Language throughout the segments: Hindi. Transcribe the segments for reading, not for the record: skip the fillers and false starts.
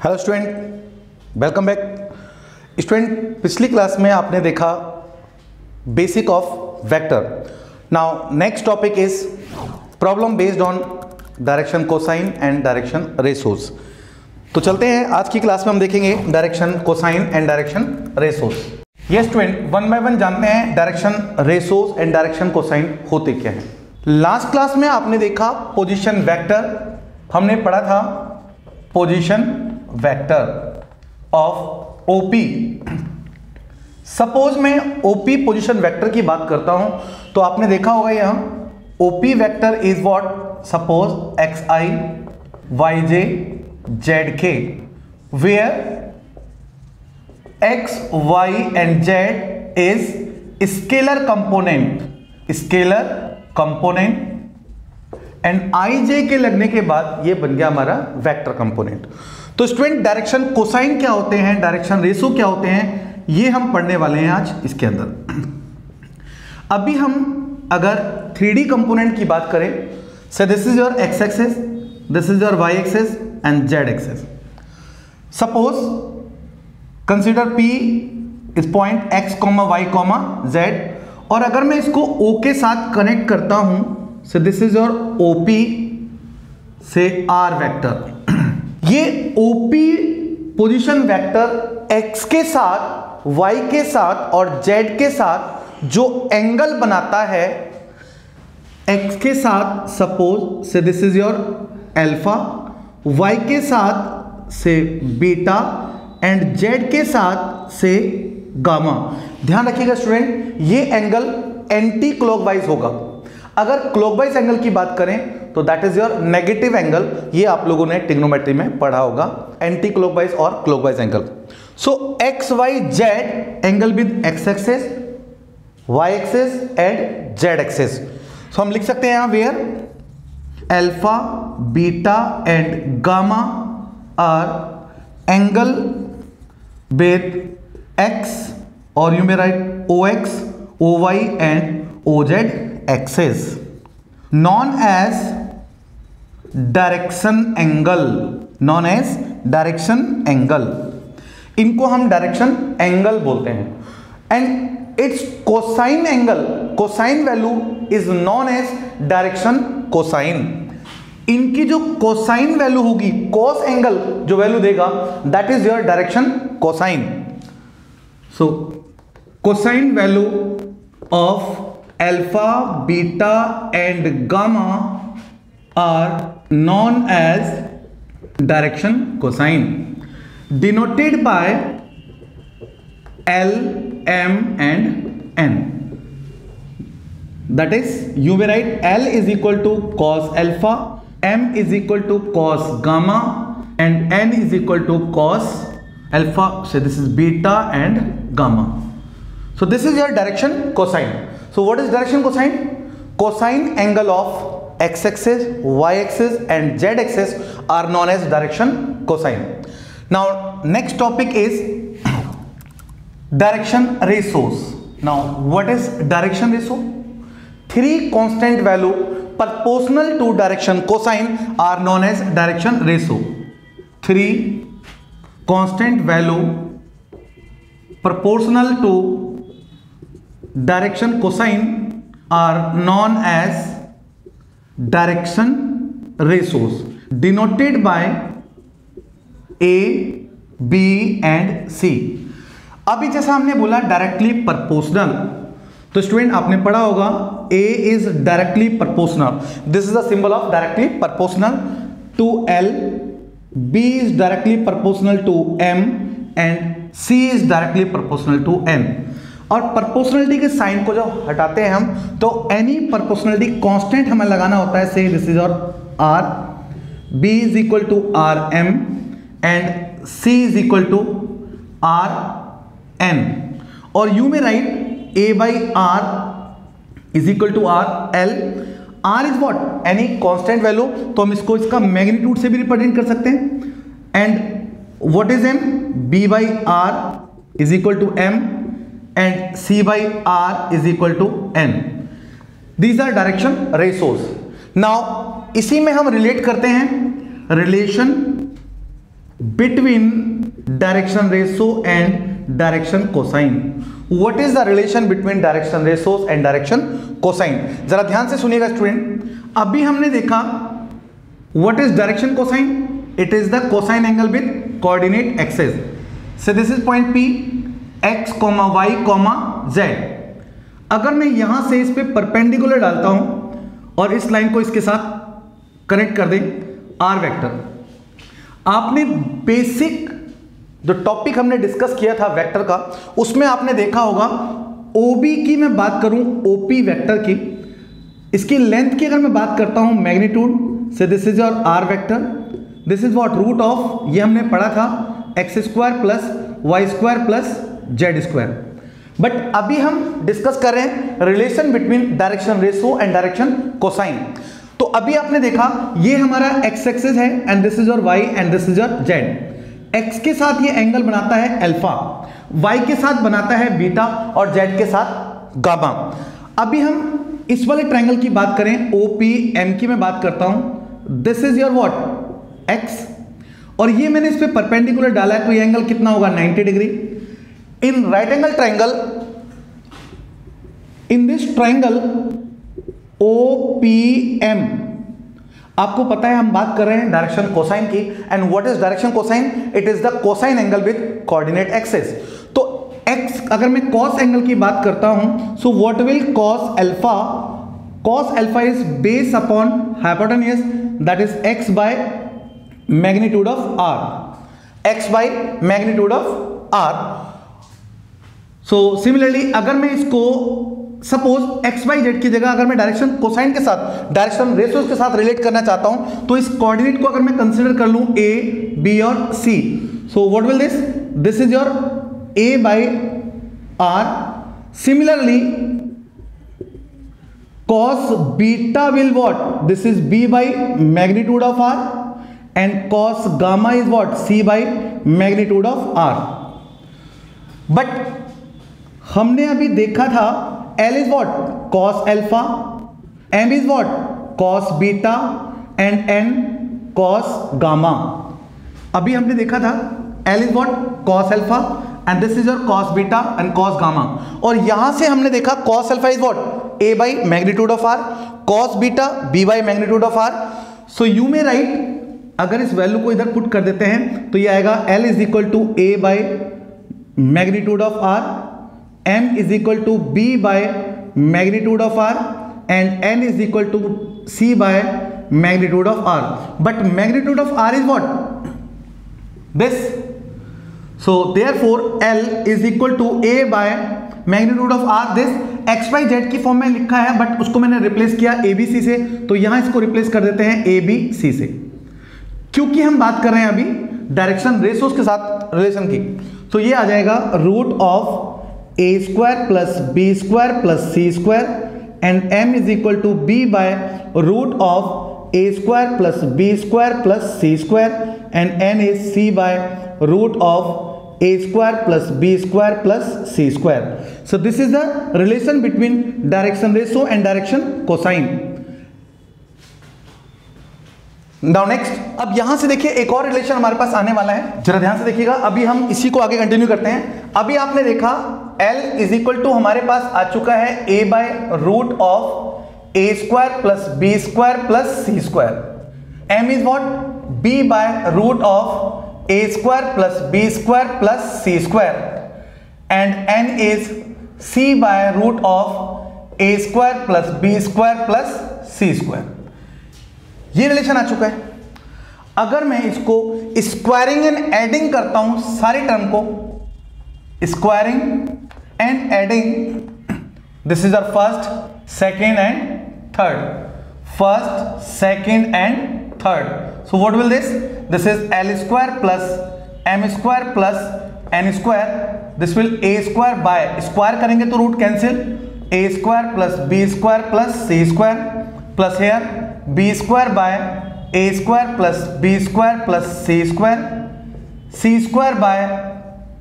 Hello student, welcome back. Student, पिछली क्लास में आपने देखा basic of vector. Now next topic is problem based on direction cosine and direction ratios. तो चलते हैं, आज की क्लास में हम देखेंगे direction cosine and direction ratios. ये स्टूडेंट वन बाय वन जानते हैं direction ratios and direction cosine होते क्या हैं। लास्ट क्लास में आपने देखा पोजीशन वेक्टर, हमने पढ़ा था position vector of OP. Suppose मैं ओपी पोजीशन वेक्टर की बात करता हूं तो आपने देखा होगा यहां OP vector is what, suppose X I Y J Z K, where X Y and Z is scalar component and I J K लगने के बाद ये बन गया हमारा वेक्टर कंपोनेंट। तो स्टूडेंट, डायरेक्शन कोसाइन क्या होते हैं, डायरेक्शन रेशो क्या होते हैं, ये हम पढ़ने वाले हैं आज इसके अंदर। अभी हम अगर 3D कंपोनेंट की बात करें, so this is your x axis, this is your y axis and Z axis. Suppose consider P is point x, y, z, और अगर मैं इसको O के साथ कनेक्ट करता हूं, सो दिस इज योर OP से R वेक्टर। ये OP पोजीशन वेक्टर x के साथ, y के साथ और z के साथ जो एंगल बनाता है, x के साथ सपोज से this is your alpha, y के साथ से बीटा एंड z के साथ से गामा। ध्यान रखिएगा स्टूडेंट, ये एंगल एंटी क्लॉकवाइज होगा। अगर क्लॉकवाइज एंगल की बात करें तो that is your negative angle. ये आप लोगों ने ट्रिग्नोमेट्री में पढ़ा होगा, एंटी क्लॉकवाइज और clockwise angle. So X Y Z angle with X axis, Y axis and Z axis. So हम लिख सकते हैं यहां where alpha, beta and gamma are angle with X, और you may write O X, O Y and O Z axis, known as direction angle। इनको हम डायरेक्शन एंगल बोलते हैं। And its cosine angle, cosine value is known as direction cosine. इनकी जो कोसाइन वैल्यू होगी, कोस एंगल जो वैल्यू देगा, that is your direction cosine. So cosine value of alpha, beta and gamma are known as direction cosine, denoted by L, M and N. That is, you may write L is equal to cos alpha, M is equal to cos gamma and N is equal to cos alpha. So this is beta and gamma. So this is your direction cosine. So what is direction cosine? Cosine angle of x-axis, y-axis and z-axis are known as direction cosine. Now next topic is direction ratios. Now what is direction ratio? Three constant value proportional to direction cosine are known as direction ratio. Three constant value proportional to direction cosine are known as direction ratios, denoted by A, B and C। अभी जैसा हमने बोला डायरेक्टली प्रोपोर्शनल, तो स्टूडेंट आपने पढ़ा होगा A is directly proportional, this is the symbol of directly proportional to L, B is directly proportional to M and C is directly proportional to N। और प्रोपोर्शनलिटी के साइन को जब हटाते हैं हम, तो एनी प्रोपोर्शनलिटी कांस्टेंट हमें लगाना होता है। से दिस इज और R, B is equal to R M and C is equal to R N, और you may write A by R is equal to R L। R is what, any constant value, तो हम इसको इसका मैग्नीट्यूड से भी रिप्रेजेंट कर सकते हैं। And what is M, B by R is equal to M and C by R is equal to N. These are direction ratios. Now इसी में हम रिलेट करते हैं relation between direction ratio and direction cosine. What is the relation between direction ratios and direction cosine? जरा ध्यान से सुनिएगा स्टूडेंट. अभी हमने देखा what is direction cosine? It is the cosine angle with coordinate axis. So this is point P, x, y, z. अगर मैं यहां से इस पे परपेंडिकुलर डालता हूं और इस लाइन को इसके साथ कनेक्ट कर दें r वेक्टर. आपने बेसिक जो टॉपिक हमने डिस्कस किया था वेक्टर का, उसमें आपने देखा होगा OB की मैं बात करूं, OP वेक्टर की, इसकी लेंथ की अगर मैं बात करता हूं मैग्नीट्यूड से, this is your r vector, this is what root of, ये हमने पढ़ा था x square plus y square plus z square. But अभी हम डिस्कस कर रहे हैं relation between direction ratio and direction cosine. तो अभी आपने देखा ये हमारा x एक्सिस है and this is your y and this is your z. x के साथ ये एंगल बनाता है अल्फा, y के साथ बनाता है बीटा और z के साथ गामा. अभी हम इस वाले ट्रायंगल की बात करें, OPM की मैं बात करता हूं, this is your what x, और ये मैंने इस पे परपेंडिकुलर डाला है, तो ये एंगल कितना होगा 90 degree. In right angle triangle, in this triangle OPM, आपको पता है हम बात कर रहे हैं डायरेक्शन कोसाइन की. And what is direction cosine? It is the cosine angle with coordinate axis. तो x, अगर मैं cos एंगल की बात करता हूं, सो what will cos alpha? cos alpha is base upon hypotenuse, that is x by magnitude of r, x by magnitude of r. So similarly अगर मैं इसको सपोज x बाई जेड की जगह अगर मैं डायरेक्शन कोसाइन के साथ, डायरेक्शन रेशियोज के साथ रिलेट करना चाहता हूं, तो इस कोऑर्डिनेट को अगर मैं कंसीडर कर लूं a, b और c, so what will this? This is your a by r. Similarly cos beta will what? This is b by magnitude of r and cos gamma is what? c by magnitude of r. But हमने अभी देखा था L is what? Cos alpha, M is what? Cos beta and N cos gamma. अभी हमने देखा था L is what? Cos alpha and this is your cos beta and cos gamma. और यहां से हमने देखा cos alpha is what? A by magnitude of R, cos beta B by magnitude of R. So you may write, अगर इस वैल्यू को इधर पुट कर देते हैं तो ये आएगा L is equal to A by magnitude of R, M is equal to B by magnitude of R and N is equal to C by magnitude of R. But magnitude of R is what? This. So therefore L is equal to A by magnitude of R. This x by z की फॉर्म में लिखा है, बट उसको मैंने रिप्लेस किया ABC से, तो यहां इसको रिप्लेस कर देते हैं ABC से, क्योंकि हम बात कर रहे हैं अभी डायरेक्शन रेशियोज के साथ रिलेशन की. तो ये आ जाएगा root of a square plus b square plus c square and m is equal to b by root of a square plus b square plus c square and n is c by root of a square plus b square plus c square. So this is the relation between direction ratio and direction cosine. Now next, अब यहां से देखिए एक और रिलेशन हमारे पास आने वाला है, जरा ध्यान से देखिएगा. अभी हम इसी को आगे कंटिन्यू करते हैं. अभी आपने देखा L इज इक्वल टू हमारे पास आ चुका है a by root of a square plus b square plus c square. m is what? b by root of a square plus b square plus c square and n is c by root of a square plus b square plus c square. ये रिलेशन आ चुका है. अगर मैं इसको स्क्वायरिंग एंड एडिंग करता हूं सारे टर्म को, squaring and adding, this is our first, second and third, first, second and third. So what will this? This is l square plus M square plus N square. This will a square by, square करेंगे तो root cancel, a square plus B square plus C square plus here b square by a square plus B square plus C square, c square by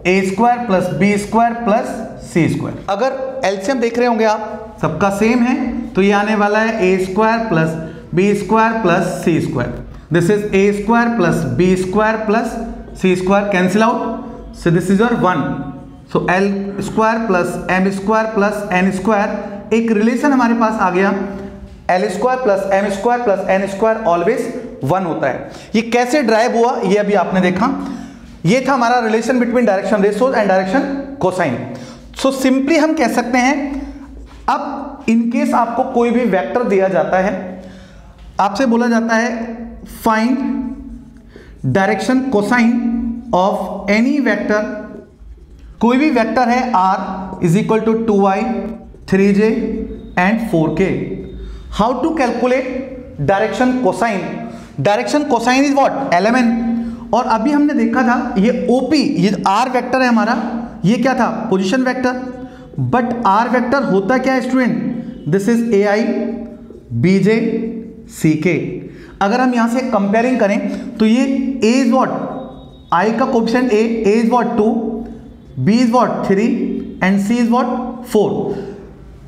a square plus B square plus C square. अगर एलसीएम देख रहे होंगे आप, सबका सेम है, तो ये आने वाला है A square plus B square plus C square. This is A square plus B square plus C square cancel out, so this is your 1, so L square plus M square plus N square, एक रिलेशन हमारे पास आ गया, L square plus M square plus N square always 1 होता है। ये कैसे ड्राइव हुआ ये अभी आपने देखा, ये था हमारा relation between direction ratios and direction cosine. So simply हम कह सकते हैं, अब इनकेस आपको कोई भी वेक्टर दिया जाता है, आपसे बोला जाता है find direction cosine of any vector, कोई भी वेक्टर है r is equal to 2i 3j and 4k। How to calculate direction cosine? Direction cosine is what? lmn। और अभी हमने देखा था ये OP, ये r वेक्टर है हमारा, ये क्या था? Position vector. But r vector होता क्या है student? This is ai bj ck। अगर हम यहां से कंपेयरिंग करें तो ये a इज व्हाट? i का coefficient a is what 2, b is what 3 and c is what 4।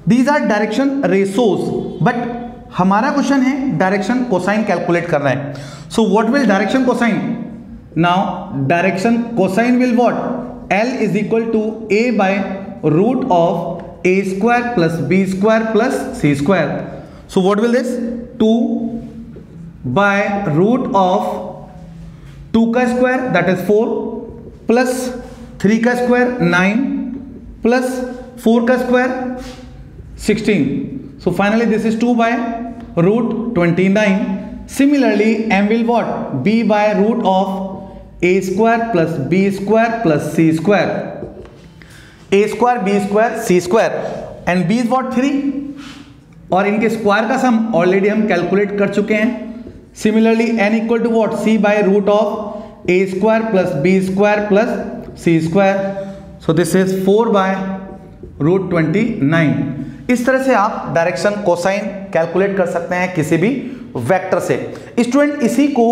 These are direction ratios, but हमारा क्वेश्चन है डायरेक्शन कोसाइन कैलकुलेट करना है। So what will direction cosine? Now direction cosine will what? L is equal to a by root of a square plus b square plus c square. So what will this? 2 by root of 2 का स्क्वायर दैट इज 4 प्लस 3 का स्क्वायर 9 प्लस 4 का square 16. So finally this is 2 by root 29. Similarly m will what? B by root of a square plus b square plus c square. a square b square c square and b is what 3, और इनके स्क्वायर का सम ऑलरेडी हम कैलकुलेट कर चुके हैं। Similarly n equal to what? c by root of a square plus b square plus c square. So this is 4 by root 29. इस तरह से आप डायरेक्शन कोसाइन कैलकुलेट कर सकते हैं किसी भी वेक्टर से। स्टूडेंट इसी को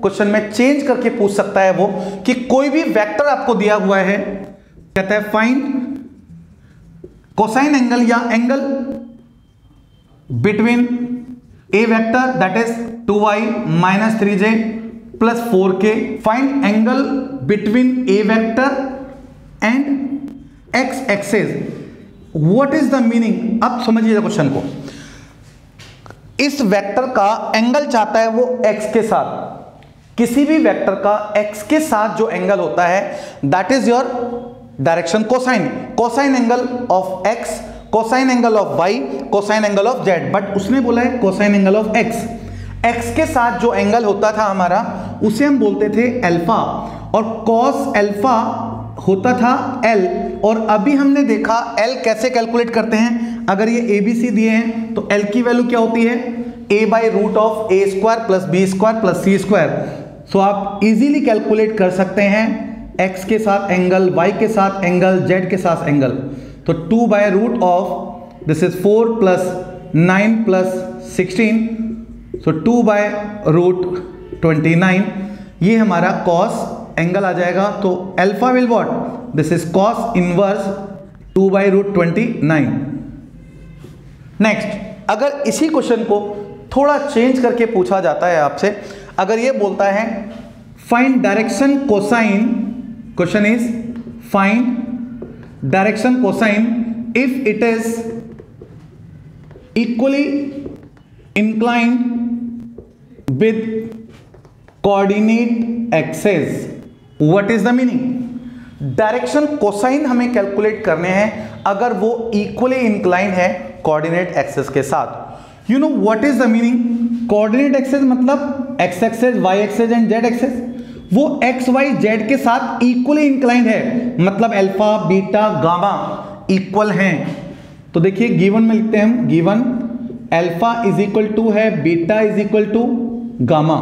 क्वेश्चन में चेंज करके पूछ सकता है वो कि कोई भी वेक्टर आपको दिया हुआ है, कहता है फाइंड कोसाइन एंगल या angle between A vector that is 2i minus 3j plus 4k, find angle between A vector and x axis. What is the meaning? अब समझिए क्वेश्चन को। इस वेक्टर का एंगल चाहता है वो x के साथ, किसी भी वेक्टर का x के साथ जो एंगल होता है that is your direction cosine. Cosine angle of x, cosine angle of y, cosine angle of z, but उसने बोला है cosine angle of x। x के साथ जो एंगल होता था हमारा उसे हम बोलते थे अल्फा, और कॉस अल्फा होता था L। और अभी हमने देखा L कैसे कैलकुलेट करते हैं। अगर ये ABC दिए हैं तो L की वैल्यू क्या होती है? a by root of a square plus B square plus C square. So आप इजीली कैलकुलेट कर सकते हैं x के साथ एंगल, y के साथ एंगल, z के साथ एंगल। तो 2 by root of this is 4 plus 9 plus 16, सो 2 बाय रूट 29, ये हमारा कॉस एंगल आ जाएगा। तो alpha will what? This is cos inverse 2 by root 29। Next, अगर इसी क्वेश्चन को थोड़ा चेंज करके पूछा जाता है आपसे, अगर ये बोलता है find direction cosine, question is find direction cosine if it is equally inclined with coordinate axes. What is the meaning? Direction cosine हमें कैलकुलेट करने हैं अगर वो इक्वली इंक्लाइन है कोऑर्डिनेट एक्सेस के साथ। You know what is the meaning? Coordinate axes मतलब X axes, Y axes and Z axes, वो एक्स वाई जेड के साथ इक्वली इंक्लाइंड है, मतलब अल्फा बीटा गामा इक्वल हैं। तो देखिए गिवन में लिखते हैं हम, given alpha is equal to है beta is equal to gamma.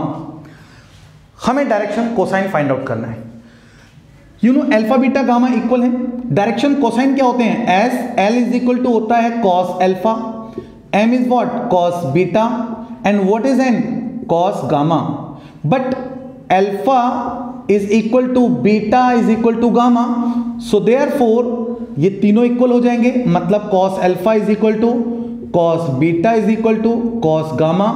हमें डायरेक्शन कोसाइन फाइंड आउट करना है। You know alpha beta gamma equal है, डायरेक्शन कोसाइन क्या होते हैं? As L is equal to होता है cos alpha, M is what? Cos beta, and what is N? Cos gamma. But alpha is equal to beta is equal to gamma, so therefore ये तीनों इक्वल हो जाएंगे, मतलब cos alpha is equal to cos beta is equal to cos gamma,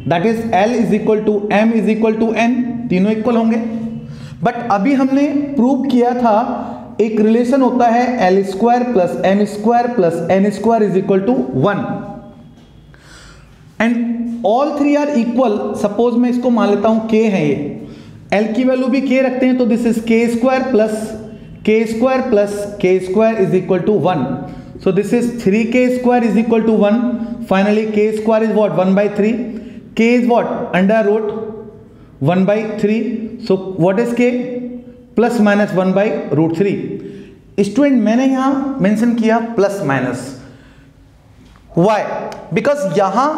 that is l is equal to m is equal to n, तीनों इक्वल होंगे। बट अभी हमने प्रूव किया था एक रिलेशन होता है l square plus M square plus N square is equal to 1 and all three are equal. Suppose मैं इसको मान लेता हूं k है, ये l की वैल्यू भी k रखते हैं, तो this is k square plus k square is equal to 1। So this is 3k square is equal to 1। Finally k square is what 1/3, k is what under root 1/3। So what is k plus minus 1/√3। Student मैंने यहां मेंशन किया प्लस माइनस, वाई? बिकॉज यहां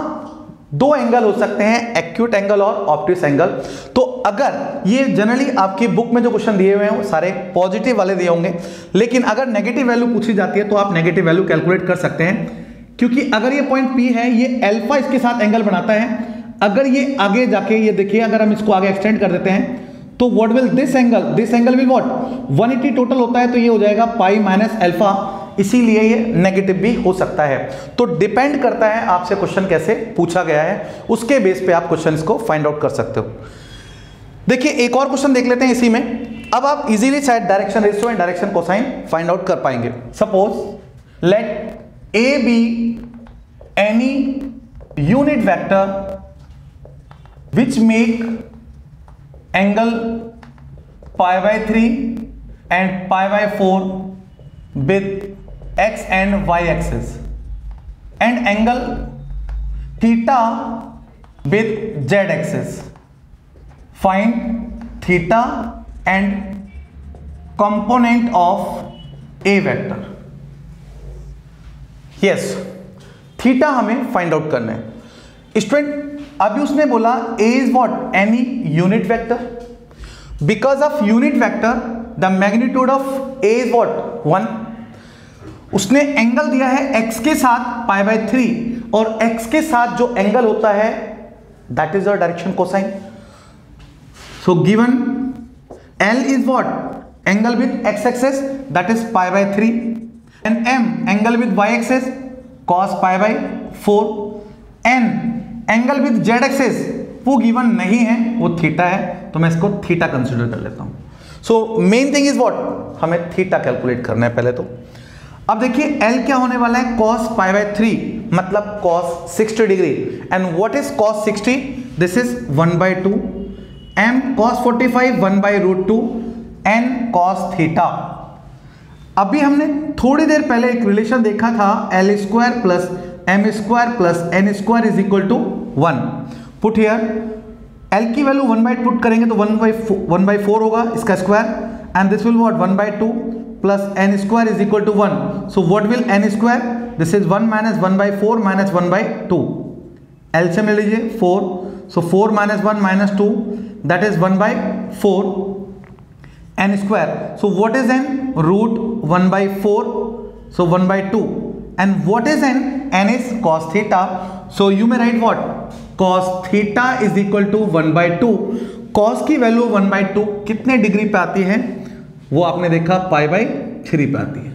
दो एंगल हो सकते हैं, एक्यूट एंगल और ऑब्ट्यूस एंगल। तो अगर ये जनरली आपकी बुक में जो क्वेश्चन दिए हुए हैं वो सारे पॉजिटिव वाले दिए होंगे, लेकिन अगर नेगेटिव वैल्यू पूछी जाती है तो आप नेगेटिव वैल्यू कैलकुलेट कर सकते हैं, क्योंकि अगर ये पॉइंट P है, ये अल्फा इसके साथ एंगल बनाता है। अगर ये आगे जाके ये देखिए, अगर हम इसको आगे एक्सटेंड कर देते हैं तो what will this angle will what 180 total होता है, तो ये हो जाएगा पाई माइनस अल्फा, इसीलिए ये नेगेटिव भी हो सकता है। तो डिपेंड करता है आपसे क्वेश्चन कैसे पूछा गया है, उसके बेस पे आप क्वेश्चन को फाइंड आउट कर सकते हो। देखिए एक और क्वेश्चन देख लेते हैं इसी में। अब आप इजीली शायद direction ratio and direction cosine find out कर पाएंगे। Suppose let A be any unit vector which make angle pi/3 and pi/4 with x and y axis and angle theta with z axis. Find theta and component of a vector. Yes, theta हमें फाइंड आउट करना है। स्टूडेंट अभी उसने बोला a is what any unit vector, because of unit vector the magnitude of a is what 1। उसने एंगल दिया है x के साथ pi/3 और x के साथ जो एंगल होता है that is your direction cosine। so given L is what angle with x axis that is pi/3 and M angle with y axis cos pi/4 and angle with Z axis वो गिवन नहीं है, वो थीटा है, तो मैं इसको थीटा कंसीडर कर लेता हूं। So main thing is what, हमें थीटा कैलकुलेट करना है पहले तो। अब देखिए एल क्या होने वाला है, cos pi/3 मतलब cos 60 degree. And what is cos 60? This is 1/2 m cos 45 1/√2 n cos theta. अभी हमने थोड़ी देर पहले एक रिलेशन देखा था l square plus M square plus N square is equal to 1। Put here l की वैल्यू 1/2 पुट करेंगे तो 1/4 होगा इसका square and this will what 1/2 plus N square is equal to 1। So what will N square, this is 1 minus 1/4 minus 1/2। LCM ले लीजिए 4, सो 4 minus 1 minus 2 that is 1/4 n square. So what is n, root 1/4, सो 1/2 and what is n? n is cos theta, so you may write what cos theta is equal to 1/2। cos की वैल्यू 1/2 कितने डिग्री पे आती है वो आपने देखा pi/3 पे आती है।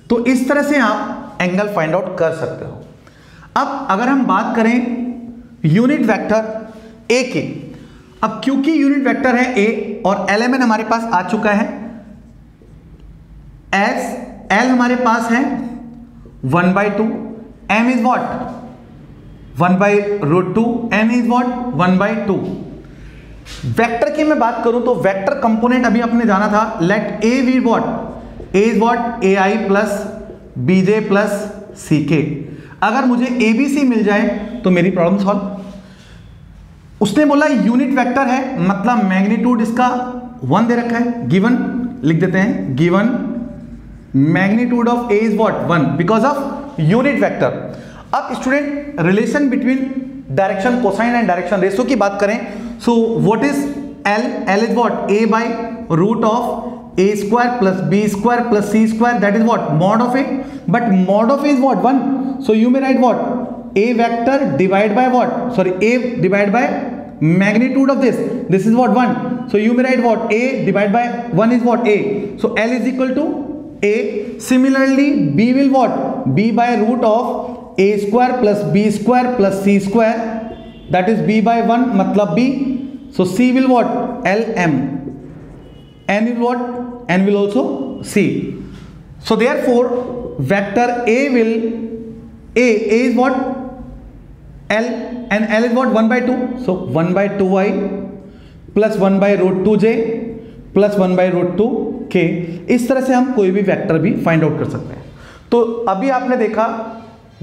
तो इस तरह से आप एंगल फाइंड आउट कर सकते हो। अब अगर हम बात करें यूनिट वेक्टर a की, अब क्योंकि यूनिट वेक्टर है a और एलिमेंट हमारे पास आ चुका है, एस l हमारे पास है 1/2, m is what 1/√2, n is what 1/2। Vector की मैं बात करूं तो वेक्टर कंपोनेंट अभी आपने जाना था, लेट a be what, a is what ai plus bj plus ck। अगर मुझे abc मिल जाए तो मेरी प्रॉब्लम सॉल्व। उसने बोला यूनिट वेक्टर है मतलब मैग्नीट्यूड इसका 1 दे रखा है, गिवन लिख देते हैं, given magnitude of a is what 1 because of unit vector। अब student relation between direction cosine and direction ratio की बात करें, so what is L is what a by root of a square plus b square plus c square that is what mod of a, but mod of a is what 1, so you may write what a vector divide by what, sorry a divide by magnitude of this is what 1, so you may write what a divided by 1 is what a, so L is equal to a। similarly b will what, b by root of a square plus b square plus c square that is b by 1 मतलब b, so c will what lm। n will what? N will also C. So therefore vector A is what? L, and L is what? 1 by 2. So 1 by 2i plus 1 by root 2j plus 1 by root 2k. इस तरह से हम कोई भी वेक्टर भी फाइंड आउट कर सकते हैं। तो अभी आपने देखा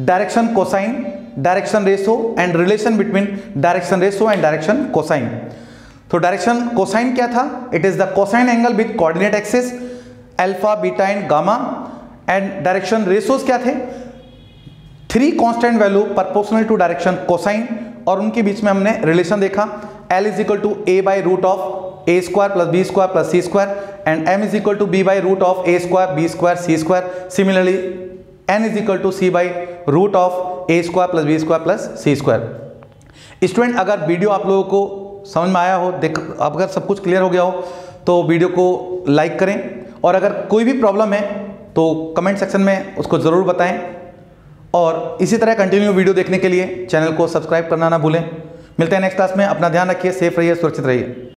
direction cosine, direction ratio and relation between direction ratio and direction cosine. तो डायरेक्शन कोसाइन क्या था? It is the cosine angle with coordinate axis alpha, beta and gamma. And direction ratios क्या थे? 3 constant value proportional to direction cosine, और उनके बीच में हमने रिलेशन देखा L is equal to a by root of a square plus b square plus c square and m is equal to b by root of a square b square c square. Similarly n is equal to c by root of a square plus b square plus c square. Student, अगर वीडियो आप लोगों को समझ में आया हो, अगर सब कुछ क्लियर हो गया हो तो वीडियो को लाइक करें, और अगर कोई भी प्रॉब्लम है तो कमेंट सेक्शन में उसको ज़रूर बताएं, और इसी तरह कंटिन्यू वीडियो देखने के लिए चैनल को सब्सक्राइब करना ना भूलें। मिलते हैं नेक्स्ट क्लास में। अपना ध्यान रखिए, सेफ रहिए, सुरक्षित रहिए।